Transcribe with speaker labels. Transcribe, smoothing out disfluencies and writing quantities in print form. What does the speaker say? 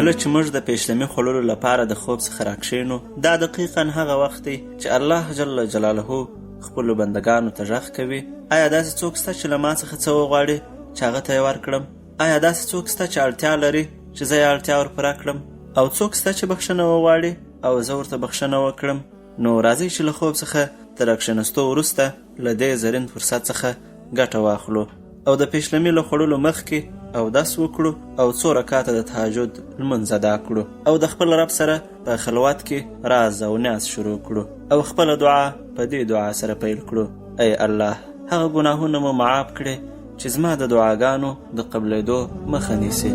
Speaker 1: کله چې موږ د پیشلمي خوړلو لپاره د خوب څخه راکښینو، دا دقیقا هغه وخت دی چې الله جل جلاله خپلو بندګانو ته غږ کوي: آیا داسې څوک شته چې له ما څخه څه وغواړي چې هغه ته یې ورکړم؟ آیا داسې څوک شته چې اړتیا لري چې زه یې اړتیا ورپوره کړم؟ او څوک شته چې بخښنه وغواړي او زه ورته بخښنه وکړم؟ نو راځئ چې له خوب څخه د راکښېنستو وروسته له دې زرین فرصت څخه ګټه واخلو او د پیشلمي له خوړلو مخکې اودس وکړو او 2 رکعاته د تهجد لمونځ ادا کړو او د خپل رب سره په خلوت کې راز او نیاز شروع کړو او خپل دعا په دې دعا سره پیل کړو: ای الله، هغه ګناهونه مو معاف کړي چې زما د دعاګانو د قبلېدو مخه نیسي.